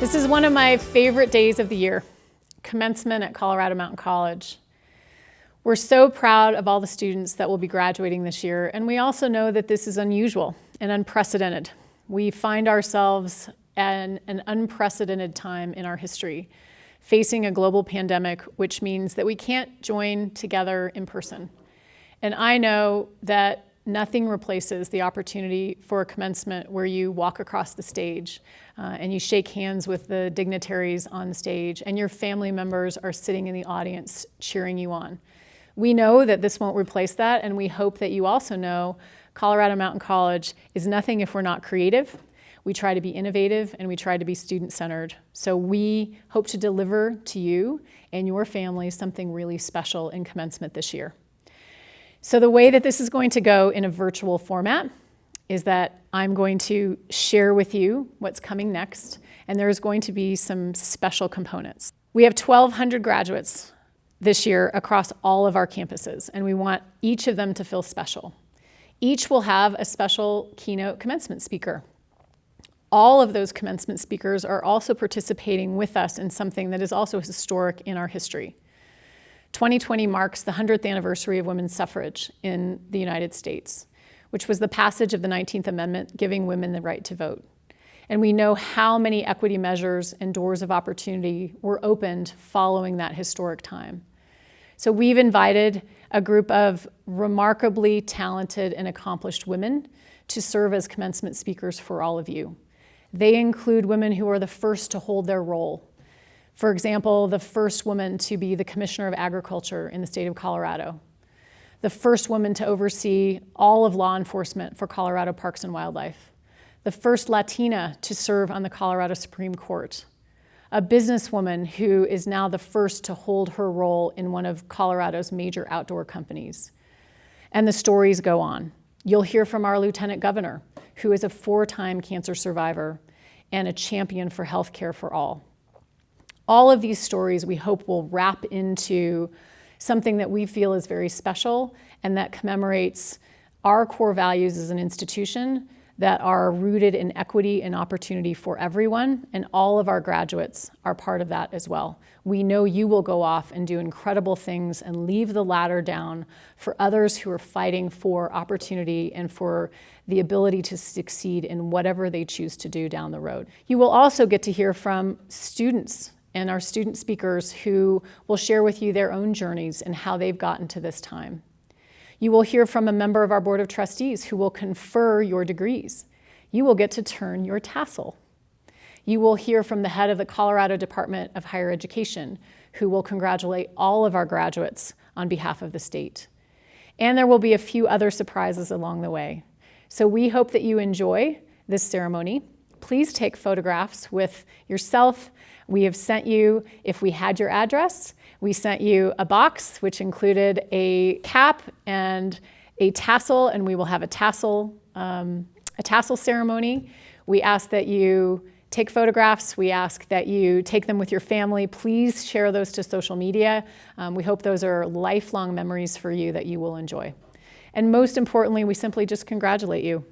This is one of my favorite days of the year, commencement at Colorado Mountain College. We're so proud of all the students that will be graduating this year, and we also know that this is unusual and unprecedented. We find ourselves at an unprecedented time in our history, facing a global pandemic, which means that we can't join together in person. And I know that nothing replaces the opportunity for a commencement where you walk across the stage and you shake hands with the dignitaries on the stage, and your family members are sitting in the audience cheering you on. We know that this won't replace that, and we hope that you also know Colorado Mountain College is nothing if we're not creative. We try to be innovative, and we try to be student-centered. So we hope to deliver to you and your family something really special in commencement this year. So the way that this is going to go in a virtual format is that I'm going to share with you what's coming next, and there's going to be some special components. We have 1,200 graduates this year across all of our campuses, and we want each of them to feel special. Each will have a special keynote commencement speaker. All of those commencement speakers are also participating with us in something that is also historic in our history. 2020 marks the 100th anniversary of women's suffrage in the United States, which was the passage of the 19th Amendment giving women the right to vote. And we know how many equity measures and doors of opportunity were opened following that historic time. So we've invited a group of remarkably talented and accomplished women to serve as commencement speakers for all of you. They include women who are the first to hold their role. For example, the first woman to be the Commissioner of Agriculture in the state of Colorado, the first woman to oversee all of law enforcement for Colorado Parks and Wildlife, the first Latina to serve on the Colorado Supreme Court, a businesswoman who is now the first to hold her role in one of Colorado's major outdoor companies. And the stories go on. You'll hear from our Lieutenant Governor, who is a 4-time cancer survivor and a champion for health care for all. All of these stories we hope will wrap into something that we feel is very special and that commemorates our core values as an institution that are rooted in equity and opportunity for everyone, and all of our graduates are part of that as well. We know you will go off and do incredible things and leave the ladder down for others who are fighting for opportunity and for the ability to succeed in whatever they choose to do down the road. You will also get to hear from students and our student speakers who will share with you their own journeys and how they've gotten to this time. You will hear from a member of our Board of Trustees who will confer your degrees. You will get to turn your tassel. You will hear from the head of the Colorado Department of Higher Education, who will congratulate all of our graduates on behalf of the state. And there will be a few other surprises along the way. So we hope that you enjoy this ceremony. Please take photographs with yourself. We have sent you, if we had your address, we sent you a box which included a cap and a tassel, and we will have a tassel ceremony. We ask that you take photographs. We ask that you take them with your family. Please share those to social media. We hope those are lifelong memories for you that you will enjoy. And most importantly, we simply just congratulate you.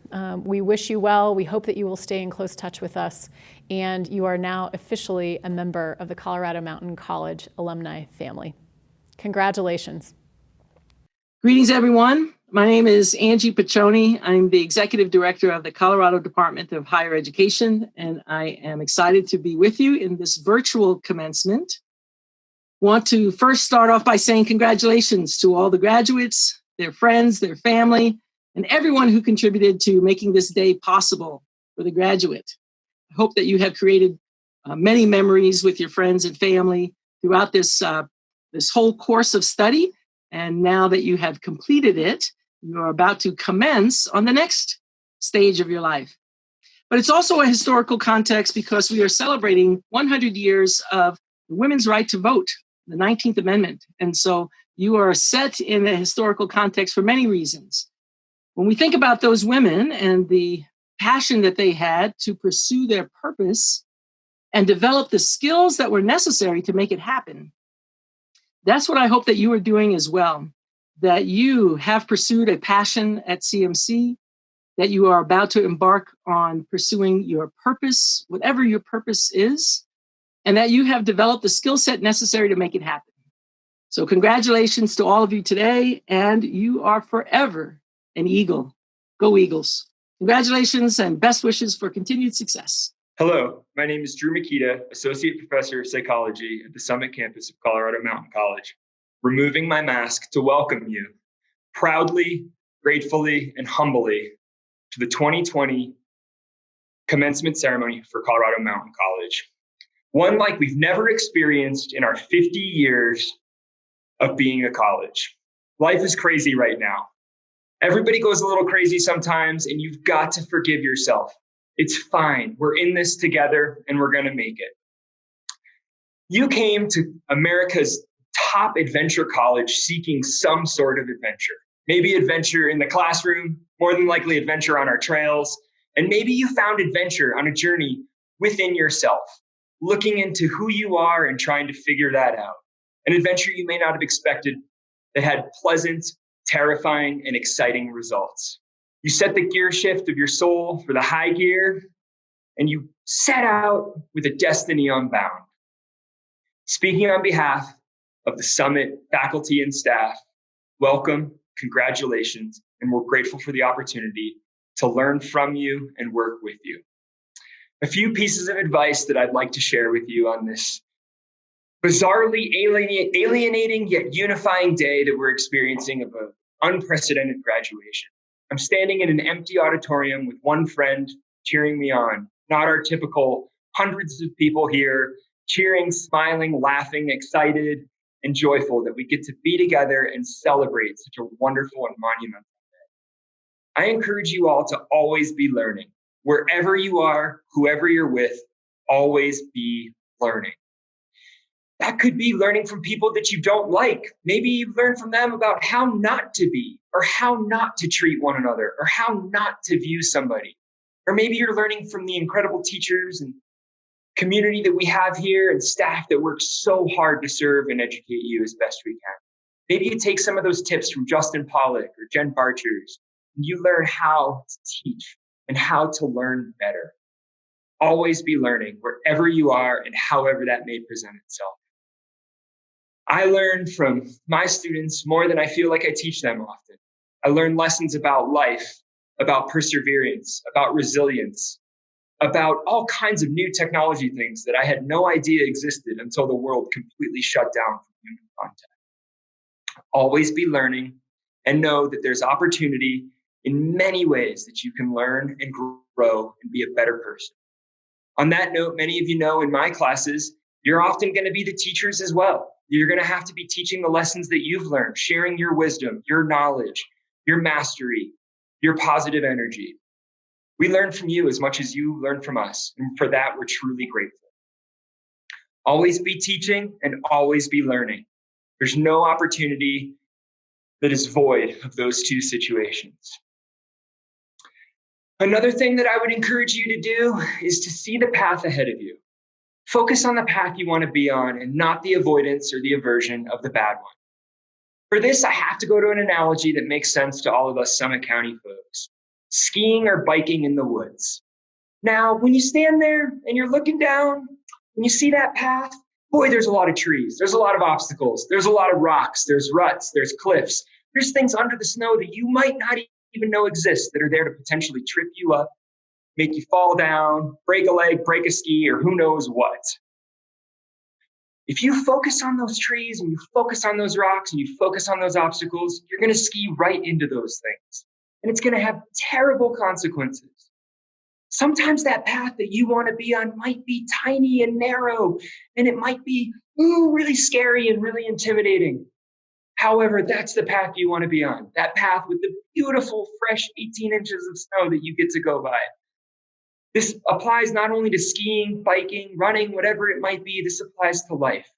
We wish you well. We hope that you will stay in close touch with us. And you are now officially a member of the Colorado Mountain College alumni family. Congratulations. Greetings, everyone. My name is Angie Paccione. I'm the Executive Director of the Colorado Department of Higher Education, and I am excited to be with you in this virtual commencement. Want to first start off by saying congratulations to all the graduates, their friends, their family, and everyone who contributed to making this day possible for the graduate. I hope that you have created many memories with your friends and family throughout this whole course of study. And now that you have completed it, you are about to commence on the next stage of your life. But it's also a historical context because we are celebrating 100 years of the women's right to vote, the 19th Amendment. And so you are set in a historical context for many reasons. When we think about those women and the passion that they had to pursue their purpose and develop the skills that were necessary to make it happen, that's what I hope that you are doing as well, that you have pursued a passion at CMC, that you are about to embark on pursuing your purpose, whatever your purpose is, and that you have developed the skill set necessary to make it happen. So congratulations to all of you today, and you are forever an Eagle. Go Eagles. Congratulations and best wishes for continued success. Hello, my name is Drew Mikita, Associate Professor of Psychology at the Summit campus of Colorado Mountain College, removing my mask to welcome you proudly, gratefully, and humbly to the 2020 commencement ceremony for Colorado Mountain College. One like we've never experienced in our 50 years of being a college. Life is crazy right now. Everybody goes a little crazy sometimes, and you've got to forgive yourself. It's fine. We're in this together, and we're going to make it. You came to America's top adventure college seeking some sort of adventure. Maybe adventure in the classroom, more than likely adventure on our trails, and maybe you found adventure on a journey within yourself, looking into who you are and trying to figure that out. An adventure you may not have expected that had pleasant, terrifying, and exciting results. You set the gear shift of your soul for the high gear, and you set out with a destiny unbound. Speaking on behalf of the Summit faculty and staff, welcome, congratulations, and we're grateful for the opportunity to learn from you and work with you. A few pieces of advice that I'd like to share with you on this bizarrely alienating yet unifying day that we're experiencing of an unprecedented graduation. I'm standing in an empty auditorium with one friend cheering me on, not our typical hundreds of people here cheering, smiling, laughing, excited, and joyful that we get to be together and celebrate such a wonderful and monumental day. I encourage you all to always be learning. Wherever you are, whoever you're with, always be learning. That could be learning from people that you don't like. Maybe you've learned from them about how not to be, or how not to treat one another, or how not to view somebody. Or maybe you're learning from the incredible teachers and community that we have here and staff that work so hard to serve and educate you as best we can. Maybe you take some of those tips from Justin Pollock or Jen Barchers, and you learn how to teach and how to learn better. Always be learning wherever you are and however that may present itself. I learn from my students more than I feel like I teach them often. I learn lessons about life, about perseverance, about resilience, about all kinds of new technology things that I had no idea existed until the world completely shut down from human contact. Always be learning and know that there's opportunity in many ways that you can learn and grow and be a better person. On that note, many of you know in my classes, you're often going to be the teachers as well. You're going to have to be teaching the lessons that you've learned, sharing your wisdom, your knowledge, your mastery, your positive energy. We learn from you as much as you learn from us. And for that, we're truly grateful. Always be teaching and always be learning. There's no opportunity that is void of those two situations. Another thing that I would encourage you to do is to see the path ahead of you. Focus on the path you want to be on and not the avoidance or the aversion of the bad one. For this, I have to go to an analogy that makes sense to all of us Summit County folks. Skiing or biking in the woods. Now, when you stand there and you're looking down and you see that path, boy, there's a lot of trees. There's a lot of obstacles. There's a lot of rocks. There's ruts. There's cliffs. There's things under the snow that you might not even know exist that are there to potentially trip you up, make you fall down, break a leg, break a ski, or who knows what. If you focus on those trees and you focus on those rocks and you focus on those obstacles, you're going to ski right into those things. And it's going to have terrible consequences. Sometimes that path that you want to be on might be tiny and narrow, and it might be really scary and really intimidating. However, that's the path you want to be on. That path with the beautiful, fresh 18 inches of snow that you get to go by. This applies not only to skiing, biking, running, whatever it might be. This applies to life.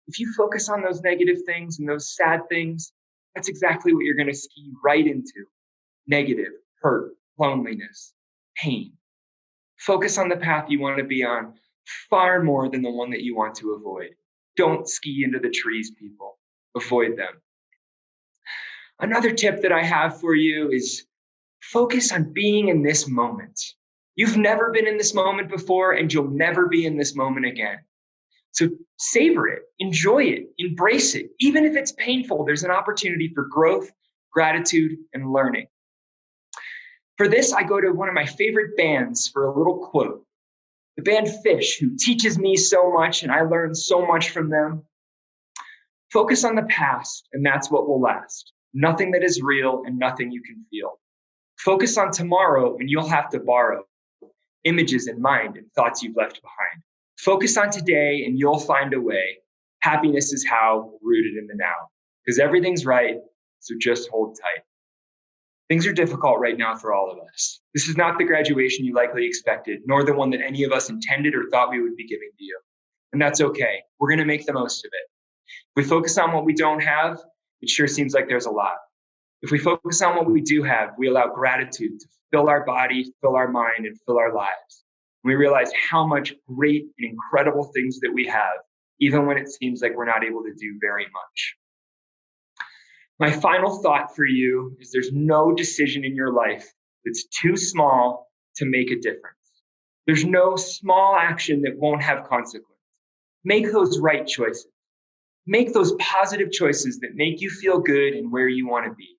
If you focus on those negative things and those sad things, that's exactly what you're going to ski right into. Negative, hurt, loneliness, pain. Focus on the path you want to be on far more than the one that you want to avoid. Don't ski into the trees, people. Avoid them. Another tip that I have for you is Focus on being in this moment. You've never been in this moment before, and you'll never be in this moment again. So savor it, enjoy it, embrace it. Even if it's painful, there's an opportunity for growth, gratitude, and learning. For this, I go to one of my favorite bands for a little quote. The band Fish, who teaches me so much, and I learn so much from them. Focus on the past, and that's what will last. Nothing that is real and nothing you can feel. Focus on tomorrow, and you'll have to borrow images in mind and thoughts you've left behind. Focus on today, and you'll find a way. Happiness is how, rooted in the now. Because everything's right, so just hold tight. Things are difficult right now for all of us. This is not the graduation you likely expected, nor the one that any of us intended or thought we would be giving to you. And that's okay. We're going to make the most of it. If we focus on what we don't have, it sure seems like there's a lot. If we focus on what we do have, we allow gratitude to fill our body, fill our mind, and fill our lives. We realize how much great and incredible things that we have, even when it seems like we're not able to do very much. My final thought for you is there's no decision in your life that's too small to make a difference. There's no small action that won't have consequence. Make those right choices. Make those positive choices that make you feel good and where you want to be,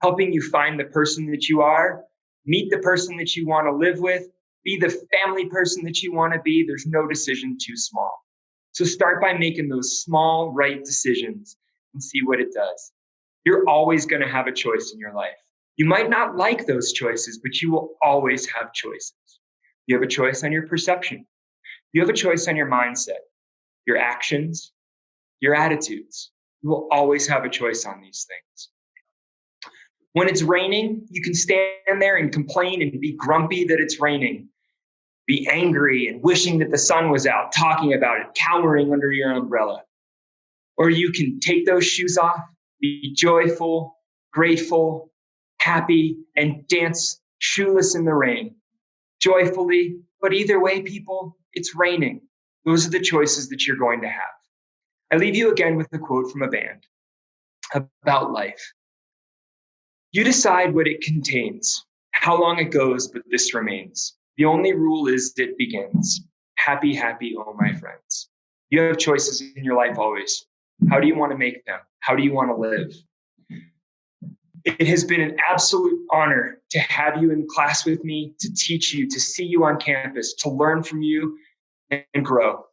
helping you find the person that you are, meet the person that you want to live with, be the family person that you want to be. There's no decision too small. So start by making those small, right decisions and see what it does. You're always going to have a choice in your life. You might not like those choices, but you will always have choices. You have a choice on your perception. You have a choice on your mindset, your actions, your attitudes. You will always have a choice on these things. When it's raining, you can stand there and complain and be grumpy that it's raining. Be angry and wishing that the sun was out, talking about it, cowering under your umbrella. Or you can take those shoes off, be joyful, grateful, happy, and dance shoeless in the rain. Joyfully, but either way, people, it's raining. Those are the choices that you're going to have. I leave you again with a quote from a band about life. You decide what it contains, how long it goes, but this remains. The only rule is it begins. Happy, happy, oh my friends. You have choices in your life always. How do you want to make them? How do you want to live? It has been an absolute honor to have you in class with me, to teach you, to see you on campus, to learn from you and grow.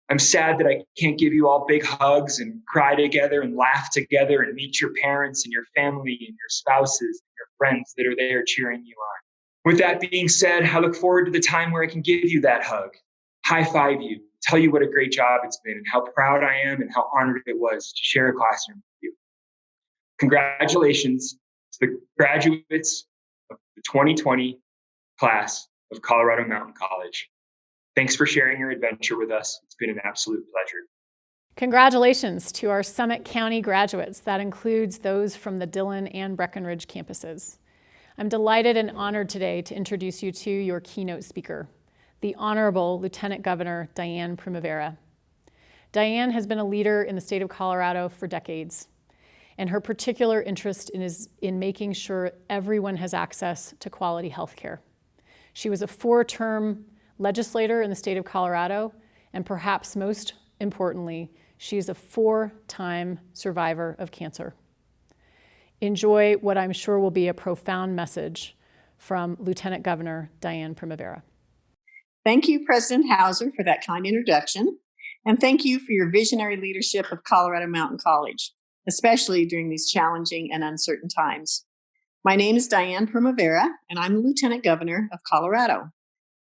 I'm sad that I can't give you all big hugs and cry together and laugh together and meet your parents and your family and your spouses and your friends that are there cheering you on. With that being said, I look forward to the time where I can give you that hug, high five you, tell you what a great job it's been and how proud I am and how honored it was to share a classroom with you. Congratulations to the graduates of the 2020 class of Colorado Mountain College. Thanks for sharing your adventure with us. It's been an absolute pleasure. Congratulations to our Summit County graduates. That includes those from the Dillon and Breckenridge campuses. I'm delighted and honored today to introduce you to your keynote speaker, the Honorable Lieutenant Governor Dianne Primavera. Dianne has been a leader in the state of Colorado for decades, and her particular interest is in making sure everyone has access to quality health care. She was a 4-term legislator in the state of Colorado, and perhaps most importantly, she is a 4-time survivor of cancer. Enjoy what I'm sure will be a profound message from Lieutenant Governor Dianne Primavera. Thank you, President Hauser, for that kind introduction, and thank you for your visionary leadership of Colorado Mountain College, especially during these challenging and uncertain times. My name is Dianne Primavera, and I'm the Lieutenant Governor of Colorado.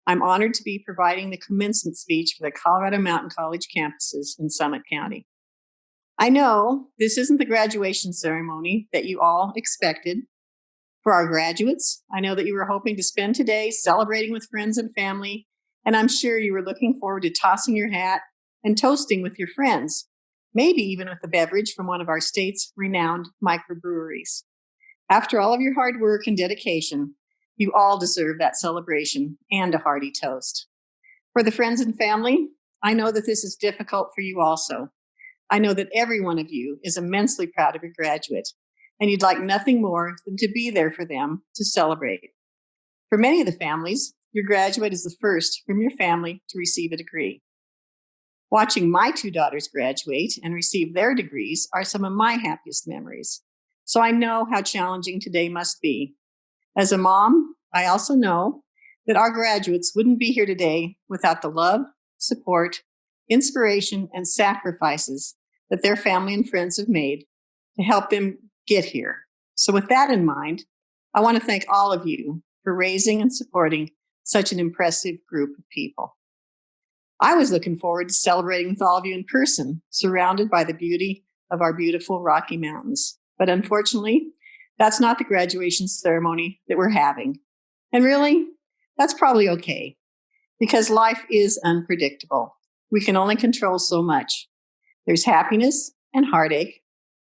I'm honored to be providing the commencement speech for the Colorado Mountain College campuses in Summit County. I know this isn't the graduation ceremony that you all expected. For our graduates, I know that you were hoping to spend today celebrating with friends and family, and I'm sure you were looking forward to tossing your hat and toasting with your friends, maybe even with a beverage from one of our state's renowned microbreweries. After all of your hard work and dedication, you all deserve that celebration and a hearty toast. For the friends and family, I know that this is difficult for you also. I know that every one of you is immensely proud of your graduate, and you'd like nothing more than to be there for them to celebrate. For many of the families, your graduate is the first from your family to receive a degree. Watching my two daughters graduate and receive their degrees are some of my happiest memories. So I know how challenging today must be. As a mom, I also know that our graduates wouldn't be here today without the love, support, inspiration, and sacrifices that their family and friends have made to help them get here. So with that in mind, I want to thank all of you for raising and supporting such an impressive group of people. I was looking forward to celebrating with all of you in person, surrounded by the beauty of our beautiful Rocky Mountains. But unfortunately, that's not the graduation ceremony that we're having. And really, that's probably okay, because life is unpredictable. We can only control so much. There's happiness and heartache,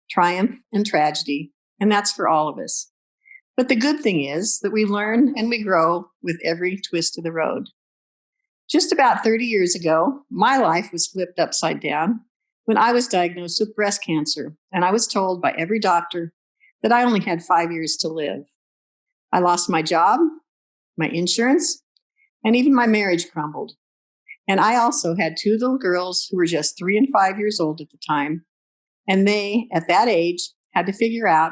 triumph and tragedy, and that's for all of us. But the good thing is that we learn and we grow with every twist of the road. Just about 30 years ago, my life was flipped upside down when I was diagnosed with breast cancer, and I was told by every doctor that I only had 5 years to live. I lost my job, my insurance, and even my marriage crumbled. And I also had two little girls who were just 3 and 5 years old at the time, and they, at that age, had to figure out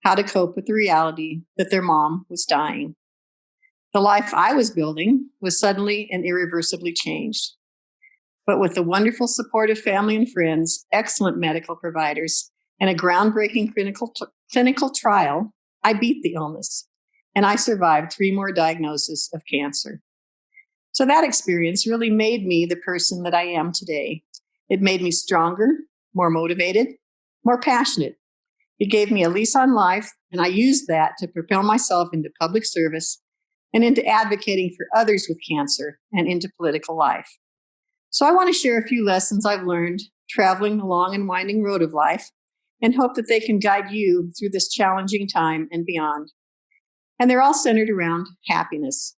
how to cope with the reality that their mom was dying. The life I was building was suddenly and irreversibly changed. But with the wonderful support of family and friends, excellent medical providers, and a groundbreaking clinical trial, I beat the illness, and I survived 3 more diagnoses of cancer. So that experience really made me the person that I am today. It made me stronger, more motivated, more passionate. It gave me a lease on life, and I used that to propel myself into public service and into advocating for others with cancer and into political life. So I want to share a few lessons I've learned traveling the long and winding road of life and hope that they can guide you through this challenging time and beyond. And they're all centered around happiness,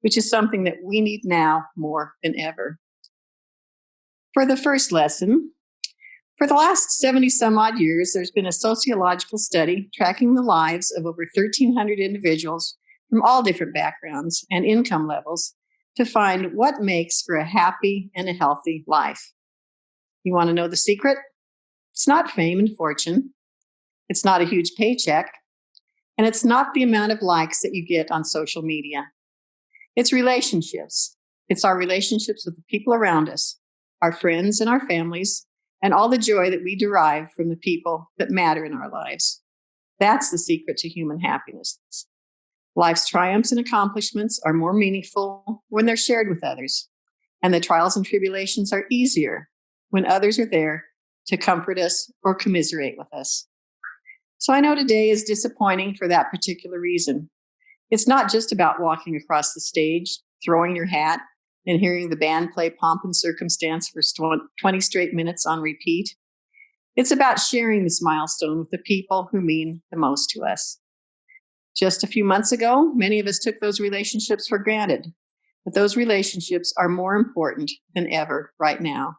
which is something that we need now more than ever. For the first lesson, for the last 70 some odd years, there's been a sociological study tracking the lives of over 1,300 individuals from all different backgrounds and income levels to find what makes for a happy and a healthy life. You want to know the secret? It's not fame and fortune. It's not a huge paycheck. And it's not the amount of likes that you get on social media. It's relationships. It's our relationships with the people around us, our friends and our families, and all the joy that we derive from the people that matter in our lives. That's the secret to human happiness. Life's triumphs and accomplishments are more meaningful when they're shared with others, and the trials and tribulations are easier when others are there to comfort us or commiserate with us. So I know today is disappointing for that particular reason. It's not just about walking across the stage, throwing your hat, and hearing the band play Pomp and Circumstance for 20 straight minutes on repeat. It's about sharing this milestone with the people who mean the most to us. Just a few months ago, many of us took those relationships for granted, but those relationships are more important than ever right now.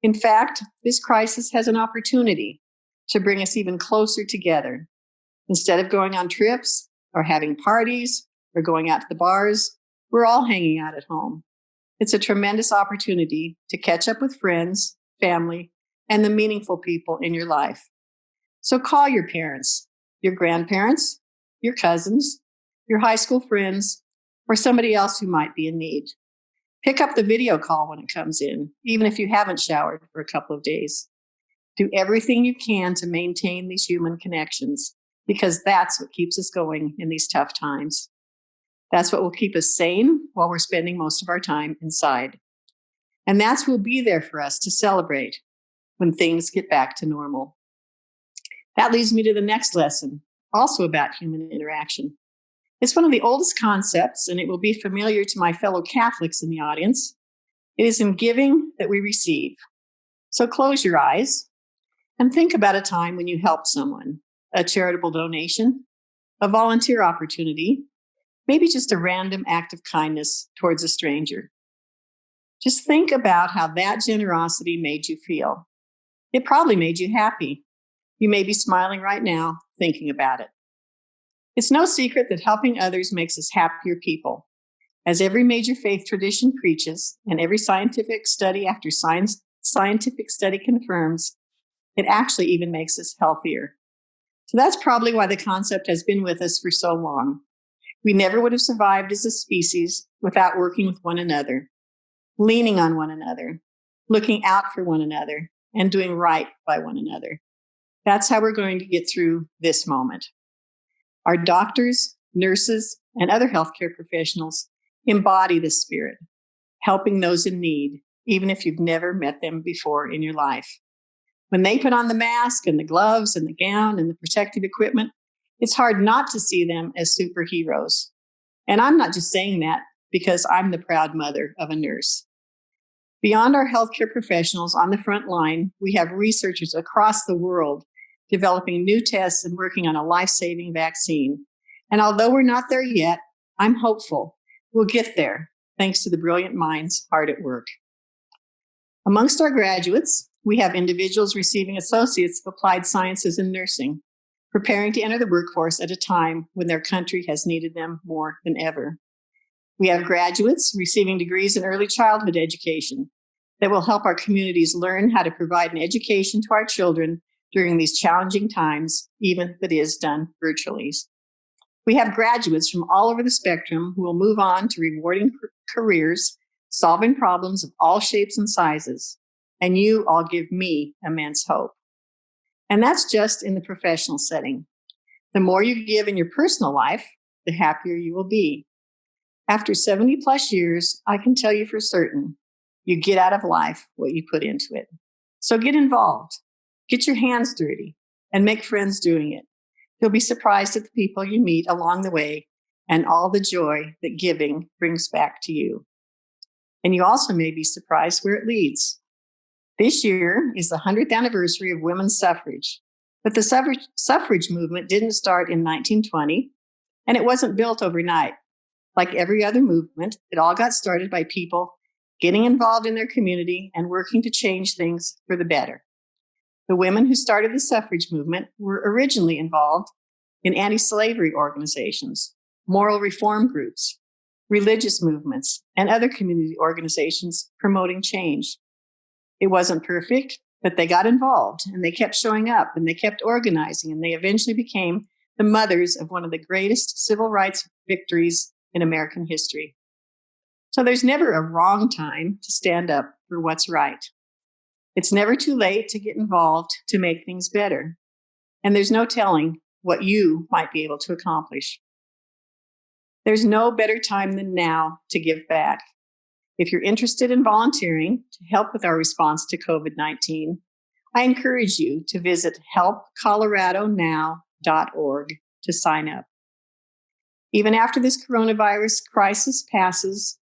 In fact, this crisis has an opportunity to bring us even closer together. Instead of going on trips or having parties or going out to the bars, we're all hanging out at home. It's a tremendous opportunity to catch up with friends, family, and the meaningful people in your life. So call your parents, your grandparents, your cousins, your high school friends, or somebody else who might be in need. Pick up the video call when it comes in, even if you haven't showered for a couple of days. Do everything you can to maintain these human connections, because that's what keeps us going in these tough times. That's what will keep us sane while we're spending most of our time inside. And that's what will be there for us to celebrate when things get back to normal. That leads me to the next lesson, also about human interaction. It's one of the oldest concepts, and it will be familiar to my fellow Catholics in the audience. It is in giving that we receive. So close your eyes and think about a time when you helped someone, a charitable donation, a volunteer opportunity, maybe just a random act of kindness towards a stranger. Just think about how that generosity made you feel. It probably made you happy. You may be smiling right now thinking about it. It's no secret that helping others makes us happier people. As every major faith tradition preaches, and every scientific study after scientific study confirms, it actually even makes us healthier. So that's probably why the concept has been with us for so long. We never would have survived as a species without working with one another, leaning on one another, looking out for one another, and doing right by one another. That's how we're going to get through this moment. Our doctors, nurses, and other healthcare professionals embody this spirit, helping those in need, even if you've never met them before in your life. When they put on the mask and the gloves and the gown and the protective equipment, it's hard not to see them as superheroes. And I'm not just saying that because I'm the proud mother of a nurse. Beyond our healthcare professionals on the front line, we have researchers across the world developing new tests and working on a life-saving vaccine. And although we're not there yet, I'm hopeful we'll get there, thanks to the brilliant minds hard at work. Amongst our graduates, we have individuals receiving Associates of Applied Sciences in Nursing, preparing to enter the workforce at a time when their country has needed them more than ever. We have graduates receiving degrees in early childhood education that will help our communities learn how to provide an education to our children during these challenging times, even if it is done virtually. We have graduates from all over the spectrum who will move on to rewarding careers, solving problems of all shapes and sizes. And you all give me immense hope. And that's just in the professional setting. The more you give in your personal life, the happier you will be. After 70 plus years, I can tell you for certain, you get out of life what you put into it. So get involved, get your hands dirty, and make friends doing it. You'll be surprised at the people you meet along the way and all the joy that giving brings back to you. And you also may be surprised where it leads. This year is the 100th anniversary of women's suffrage, but the suffrage movement didn't start in 1920, and it wasn't built overnight. Like every other movement, it all got started by people getting involved in their community and working to change things for the better. The women who started the suffrage movement were originally involved in anti-slavery organizations, moral reform groups, religious movements, and other community organizations promoting change. It wasn't perfect, but they got involved and they kept showing up and they kept organizing, and they eventually became the mothers of one of the greatest civil rights victories in American history. So there's never a wrong time to stand up for what's right. It's never too late to get involved to make things better. And there's no telling what you might be able to accomplish. There's no better time than now to give back. If you're interested in volunteering to help with our response to COVID-19, I encourage you to visit helpcoloradonow.org to sign up. Even after this coronavirus crisis passes,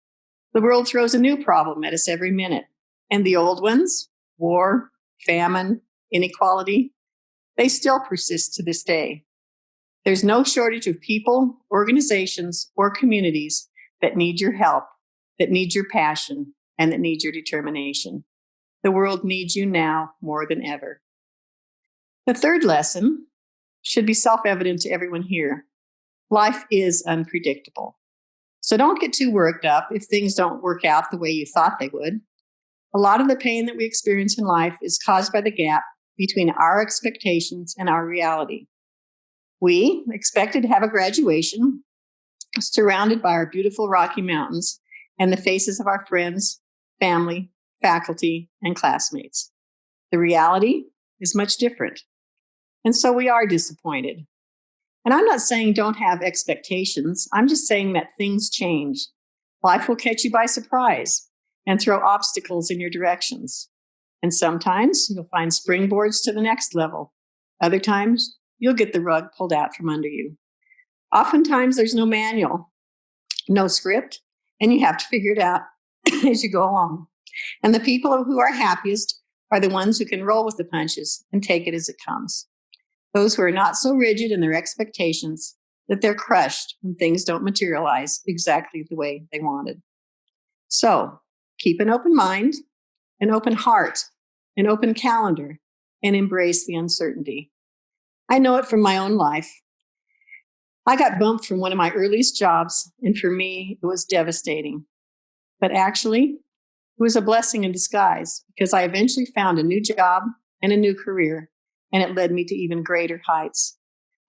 the world throws a new problem at us every minute. And the old ones, war, famine, inequality, they still persist to this day. There's no shortage of people, organizations, or communities that need your help, that need your passion, and that need your determination. The world needs you now more than ever. The third lesson should be self-evident to everyone here. Life is unpredictable. So don't get too worked up if things don't work out the way you thought they would. A lot of the pain that we experience in life is caused by the gap between our expectations and our reality. We expected to have a graduation surrounded by our beautiful Rocky Mountains and the faces of our friends, family, faculty, and classmates. The reality is much different. And so we are disappointed. And I'm not saying don't have expectations. I'm just saying that things change. Life will catch you by surprise and throw obstacles in your directions. And sometimes you'll find springboards to the next level. Other times, you'll get the rug pulled out from under you. Oftentimes, there's no manual, no script, and you have to figure it out as you go along. And the people who are happiest are the ones who can roll with the punches and take it as it comes. Those who are not so rigid in their expectations that they're crushed when things don't materialize exactly the way they wanted. So keep an open mind, an open heart, an open calendar, and embrace the uncertainty. I know it from my own life. I got bumped from one of my earliest jobs, and for me, it was devastating. But actually, it was a blessing in disguise because I eventually found a new job and a new career, and it led me to even greater heights.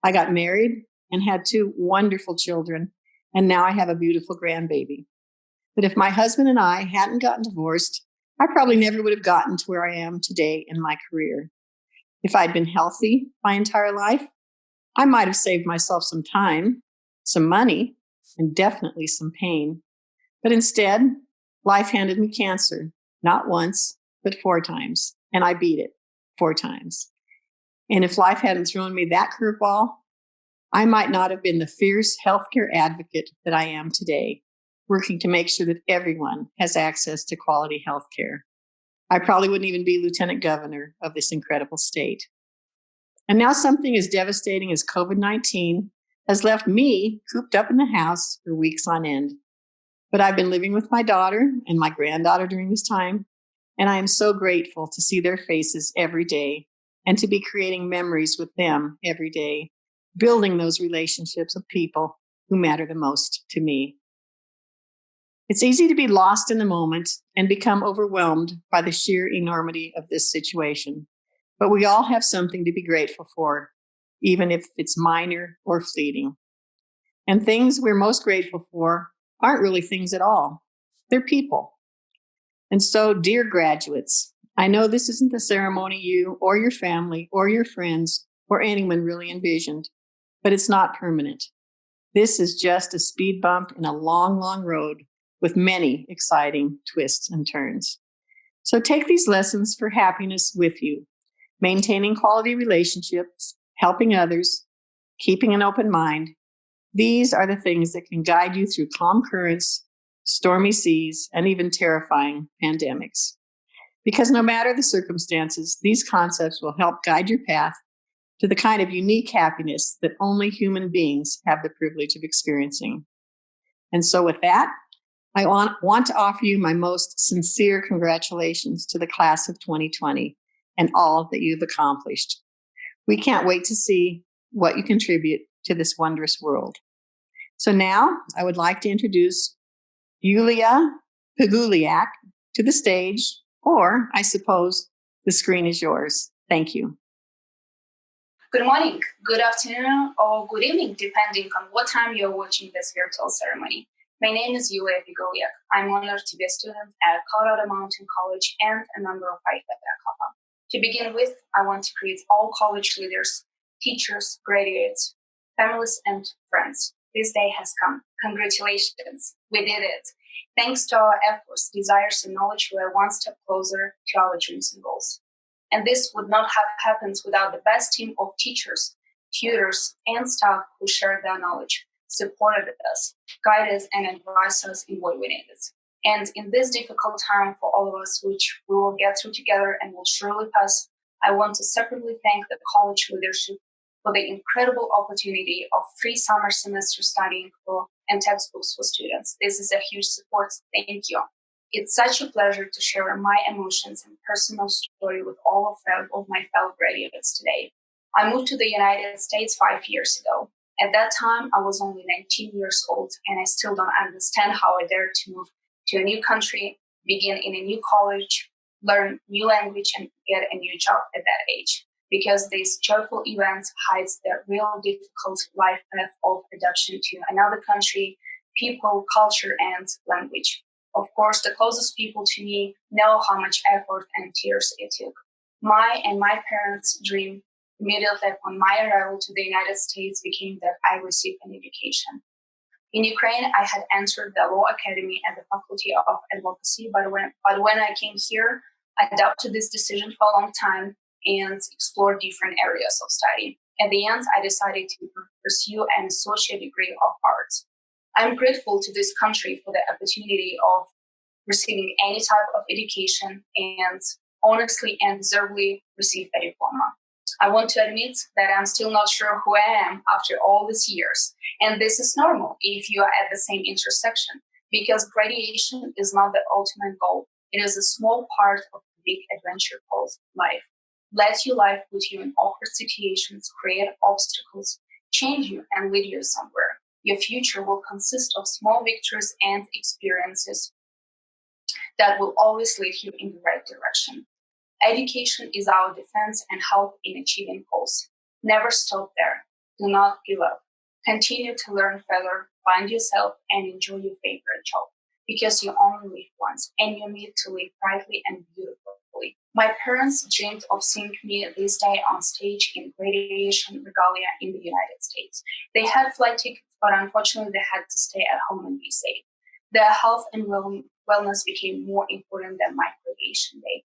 I got married and had 2 wonderful children, and now I have a beautiful grandbaby. But if my husband and I hadn't gotten divorced, I probably never would have gotten to where I am today in my career. If I'd been healthy my entire life, I might have saved myself some time, some money, and definitely some pain. But instead, life handed me cancer, not once, but 4 times, and I beat it 4 times. And if life hadn't thrown me that curveball, I might not have been the fierce healthcare advocate that I am today, working to make sure that everyone has access to quality healthcare. I probably wouldn't even be lieutenant governor of this incredible state. And now something as devastating as COVID-19 has left me cooped up in the house for weeks on end. But I've been living with my daughter and my granddaughter during this time, and I am so grateful to see their faces every day and to be creating memories with them every day, building those relationships with people who matter the most to me. It's easy to be lost in the moment and become overwhelmed by the sheer enormity of this situation. But we all have something to be grateful for, even if it's minor or fleeting. And things we're most grateful for aren't really things at all. They're people. And so, dear graduates, I know this isn't the ceremony you or your family or your friends or anyone really envisioned, but it's not permanent. This is just a speed bump in a long, long road with many exciting twists and turns. So take these lessons for happiness with you. Maintaining quality relationships, helping others, keeping an open mind. These are the things that can guide you through calm currents, stormy seas, and even terrifying pandemics. Because no matter the circumstances, these concepts will help guide your path to the kind of unique happiness that only human beings have the privilege of experiencing. And so with that, I want to offer you my most sincere congratulations to the class of 2020 and all that you've accomplished. We can't wait to see what you contribute to this wondrous world. So now I would like to introduce Yuliia Piguliak to the stage, or I suppose the screen is yours. Thank you. Good morning, good afternoon, or good evening, depending on what time you're watching this virtual ceremony. My name is Yuliia Piguliak. I'm honored to be a student at Colorado Mountain College and a member of Phi Theta Kappa. To begin with, I want to greet all college leaders, teachers, graduates, families, and friends. This day has come. Congratulations, we did it. Thanks to our efforts, desires, and knowledge, we are one step closer to our dreams and goals. And this would not have happened without the best team of teachers, tutors, and staff who shared their knowledge, supported us, guided us, and advised us in what we needed. And in this difficult time for all of us, which we will get through together and will surely pass, I want to separately thank the college leadership for the incredible opportunity of free summer semester studying and textbooks for students. This is a huge support. Thank you. It's such a pleasure to share my emotions and personal story with all of my fellow graduates today. I moved to the United States 5 years ago. At that time, I was only 19 years old, and I still don't understand how I dared to move to a new country, begin in a new college, learn new language, and get a new job at that age. Because these joyful events hides the real difficult life path of adoption to another country, people, culture, and language. Of course, the closest people to me know how much effort and tears it took. My and my parents' dream immediately upon my arrival to the United States became that I receive an education. In Ukraine, I had entered the law academy at the Faculty of Advocacy, but when I came here, I adopted this decision for a long time and explored different areas of study. At the end, I decided to pursue an associate degree of arts. I'm grateful to this country for the opportunity of receiving any type of education and honestly and deservedly receive a diploma. I want to admit that I'm still not sure who I am after all these years. And this is normal if you are at the same intersection, because graduation is not the ultimate goal. It is a small part of the big adventure called life. let your life put you in awkward situations, create obstacles, change you, and lead you somewhere. Your future will consist of small victories and experiences that will always lead you in the right direction. Education is our defense and help in achieving goals. Never stop there. Do not give up. Continue to learn further, find yourself, and enjoy your favorite job, because you only live once, and you need to live brightly and beautifully. My parents dreamed of seeing me this day on stage in radiation regalia in the United States. They had flight tickets, but unfortunately they had to stay at home and be safe. Their health and wellness became more important than my graduation day.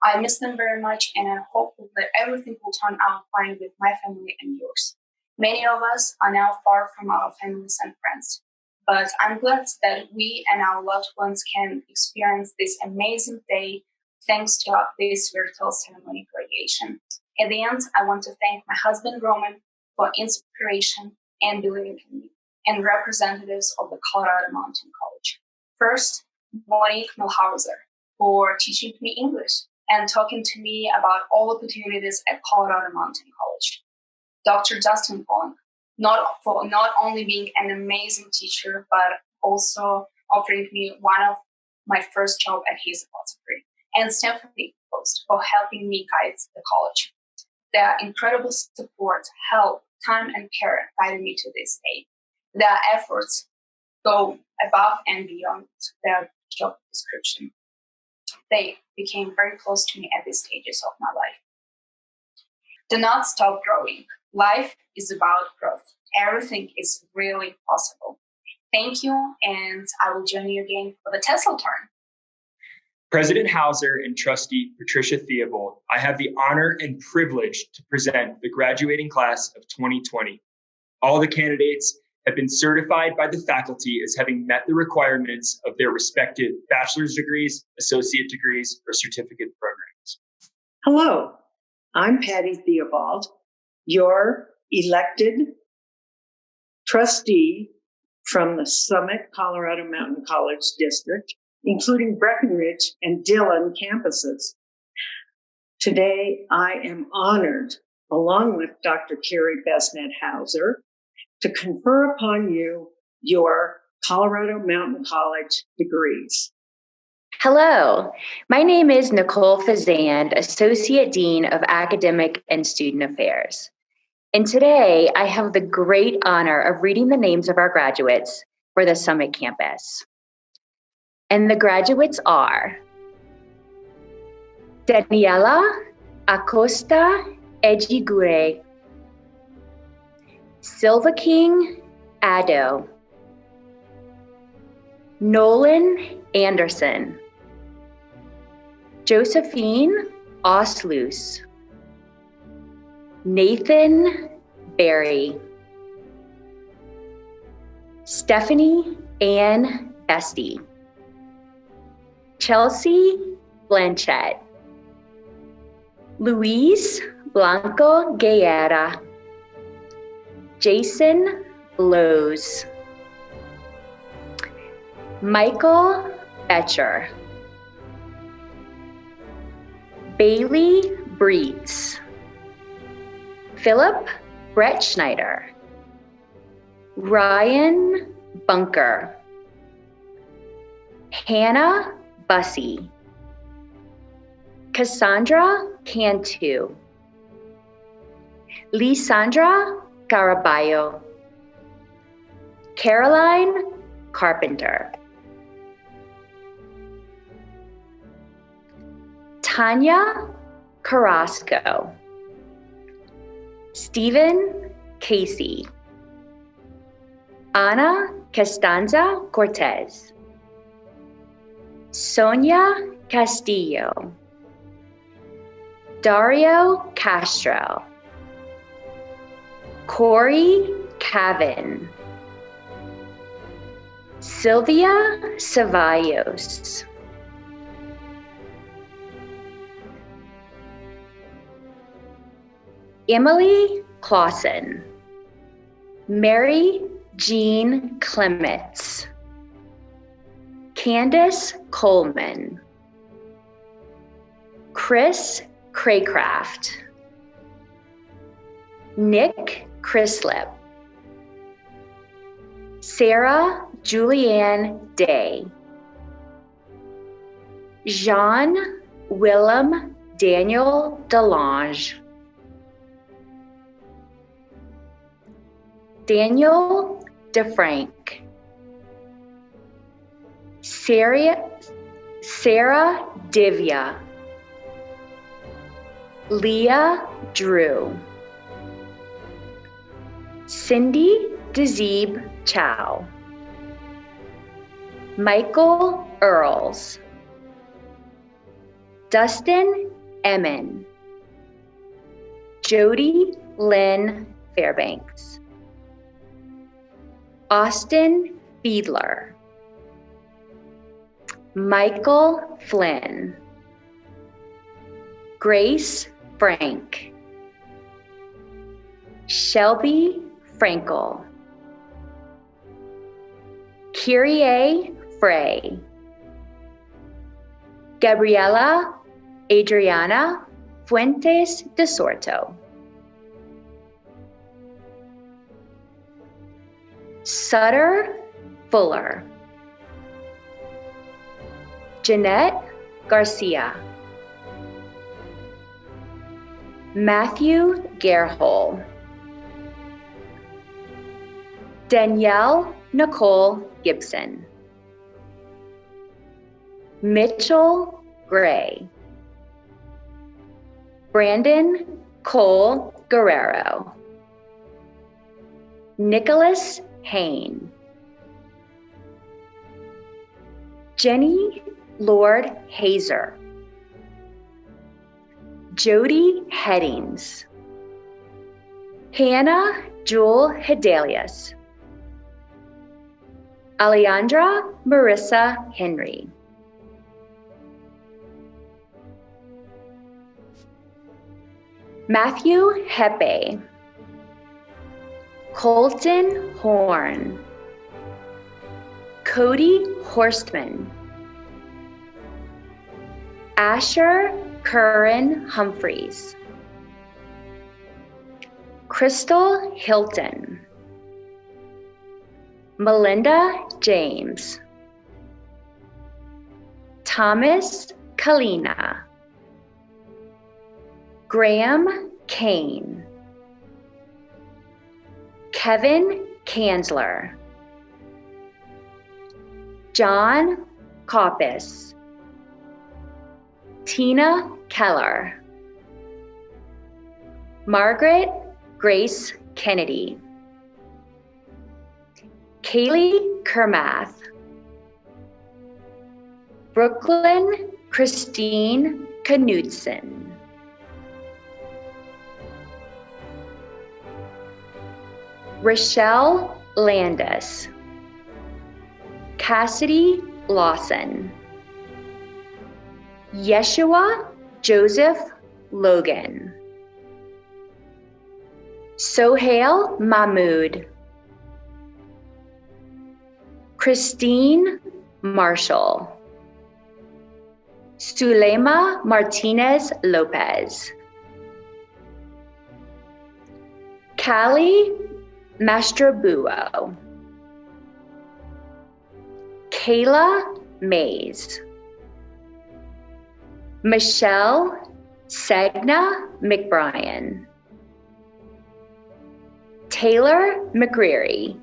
I miss them very much, and I'm hopeful that everything will turn out fine with my family and yours. Many of us are now far from our families and friends, but I'm glad that we and our loved ones can experience this amazing day thanks to this virtual ceremony graduation. At the end, I want to thank my husband, Roman, for inspiration and believing in me, and representatives of the Colorado Mountain College. First, Monique Hauser for teaching me English and talking to me about all opportunities at Colorado Mountain College. Dr. Justin Pollock, not only being an amazing teacher, but also offering me one of my first job at his depository, and Stephanie Post for helping me guide the college. Their incredible support, help, time, and care guided me to this day. Their efforts go above and beyond their job description. They became very close to me at these stages of my life. Do not stop growing. Life is about growth. Everything is really possible. Thank you, and I will join you again for the Tassel turn. President Hauser and Trustee Patricia Theobald, I have the honor and privilege to present the graduating class of 2020. All the candidates have been certified by the faculty as having met the requirements of their respective bachelor's degrees, associate degrees, or certificate programs. Hello, I'm Patty Theobald, your elected trustee from the Summit Colorado Mountain College District, including Breckenridge and Dillon campuses. Today, I am honored, along with Dr. Carrie Besnette Hauser, to confer upon you your Colorado Mountain College degrees. Hello, my name is Nicole Fazande, Associate Dean of Academic and Student Affairs. And today I have the great honor of reading the names of our graduates for the Summit campus. And the graduates are Daniela Acosta Ejigure, Silva King Addo, Nolan Anderson, Josephine Oslus, Nathan Berry, Stephanie Ann Bestie, Chelsea Blanchett, Luis Blanco Guerra, Jason Blows, Michael Betcher, Bailey Breitz, Philip Brett Schneider, Ryan Bunker, Hannah Bussey, Cassandra Cantu, Lisandra Caraballo, Caroline Carpenter, Tanya Carrasco, Stephen Casey, Ana Costanza Cortez, Sonia Castillo, Dario Castro, Corey Cavan, Sylvia Cevallos, Emily Clausen, Mary Jean Clements, Candace Coleman, Chris Craycraft, Nick Crislip, Sarah Julianne Day, Jean Willem Daniel Delange, Daniel DeFrank, Sarah Divya, Leah Drew, Cindy Dezeb Chow, Michael Earls, Dustin Emmon, Jody Lynn Fairbanks, Austin Fiedler, Michael Flynn, Grace Frank, Shelby Frankel, Kyrie Frey, Gabriela Adriana Fuentes de Soto, Sutter Fuller, Jeanette Garcia, Matthew Gerhol, Danielle Nicole Gibson, Mitchell Gray, Brandon Cole Guerrero, Nicholas Hain, Jenny Lord Hauser, Jody Headings, Hannah Jewel Hedalius, Alejandra Marissa Henry, Matthew Hepe, Colton Horn, Cody Horstman, Asher Curran Humphreys, Crystal Hilton, Melinda James, Thomas Kalina, Graham Kane, Kevin Kanzler, John Coppis, Tina Keller, Margaret Grace Kennedy, Kaylee Kermath, Brooklyn Christine Knudsen, Rochelle Landis, Cassidy Lawson, Yeshua Joseph Logan, Sohail Mahmood, Christine Marshall, Sulema Martinez Lopez, Callie Mastrobuo, Kayla Mays, Michelle Segna McBrien, Taylor McCreary,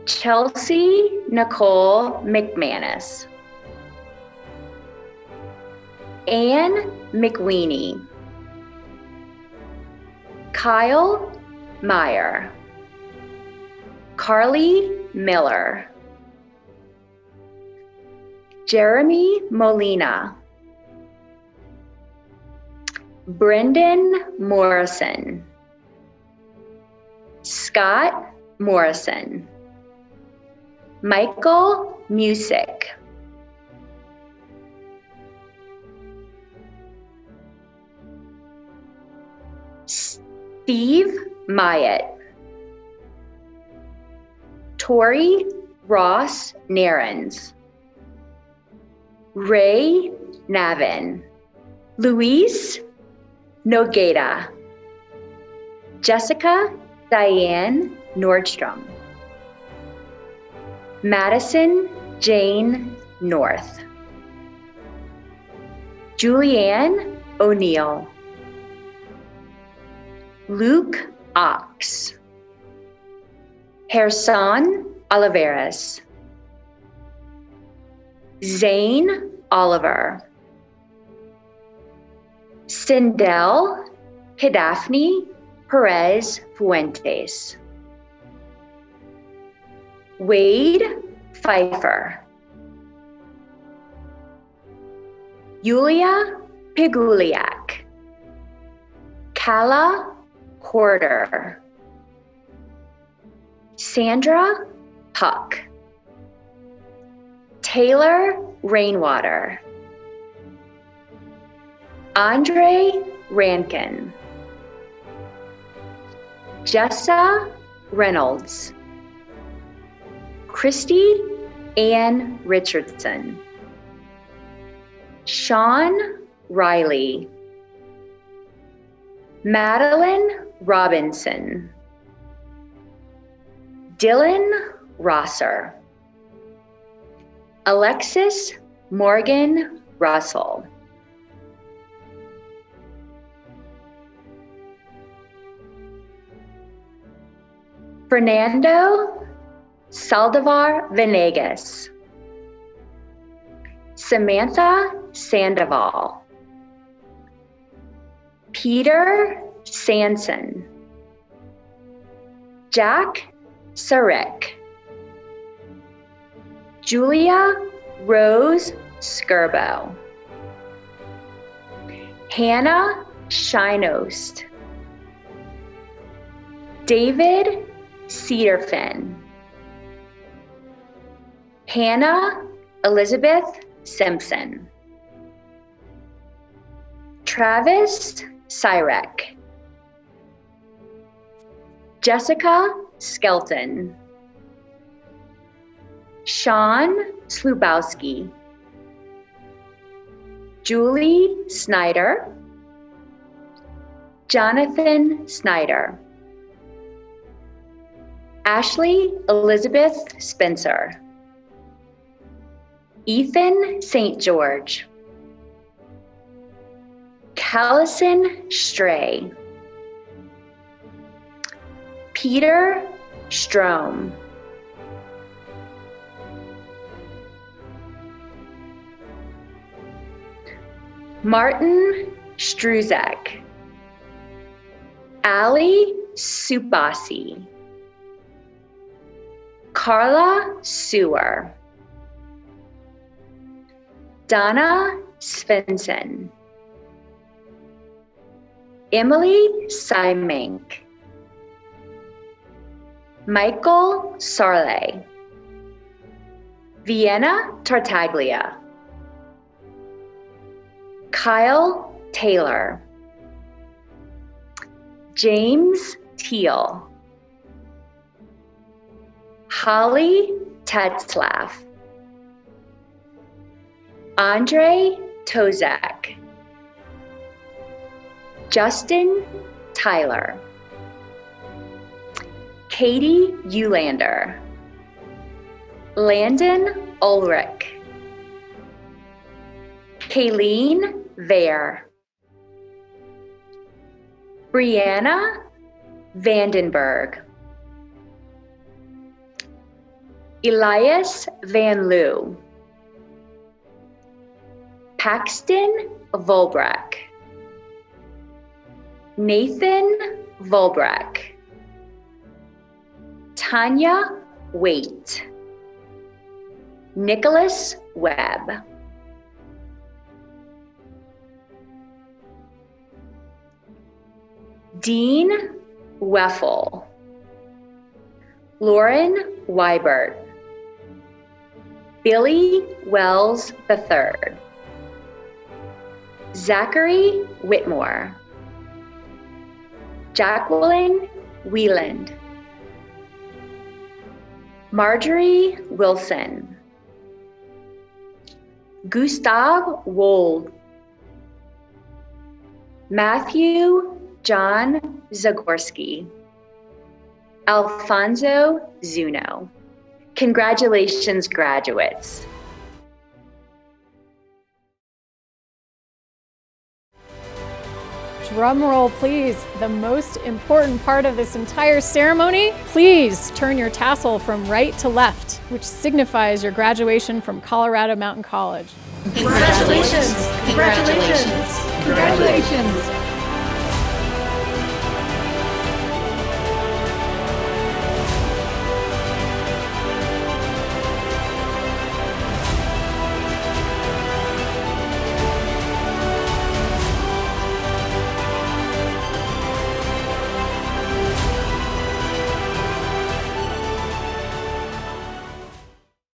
Chelsea Nicole McManus, Anne McWeeny, Kyle Meyer, Carly Miller, Jeremy Molina, Brendan Morrison, Scott Morrison, Michael Music, Steve Myatt, Tori Ross Narens, Ray Navin, Luis Nogueira, Jessica Dianne Nordstrom, Madison Jane North, Julianne O'Neill, Luke Ox, Herson Oliveras, Zane Oliver, Sindel Hidaphne Perez Fuentes, Wade Pfeiffer, Yuliia Piguliak, Kala Porter, Sandra Puck, Taylor Rainwater, Andre Rankin, Jessa Reynolds, Christy Ann Richardson, Sean Riley, Madeline Robinson, Dillon Rosser, Alexis Morgan Russell, Fernando Saldivar Venegas, Samantha Sandoval, Peter Sanson, Jack Sarek, Julia Rose Skirbo, Hannah Shinost, David Cedarfin, Hannah Elizabeth Simpson, Travis Cyrek, Jessica Skelton, Sean Slubowski, Julie Snyder, Jonathan Snyder, Ashley Elizabeth Spencer, Ethan St. George, Callison Stray, Peter Strom, Martin Struzak, Ali Subasi, Carla Sewer, Donna Svensson, Emily Symink, Michael Sarley, Vienna Tartaglia, Kyle Taylor, James Teal, Holly Tetzlaff, Andre Tozak, Justin Tyler, Katie Eulander, Landon Ulrich, Kayleen Vare, Brianna Vandenberg, Elias Van Loo, Paxton Volbrack, Nathan Volbrack, Tanya Waite, Nicholas Webb, Dean Weffel, Lauren Weibert, Billy Wells III, Zachary Whitmore, Jacqueline Wieland, Marjorie Wilson, Gustav Wold, Matthew John Zagorski. Alfonso Zuno. Congratulations, graduates. Drum roll, please. The most important part of this entire ceremony. Please turn your tassel from right to left, which signifies your graduation from Colorado Mountain College. Congratulations! Congratulations! Congratulations!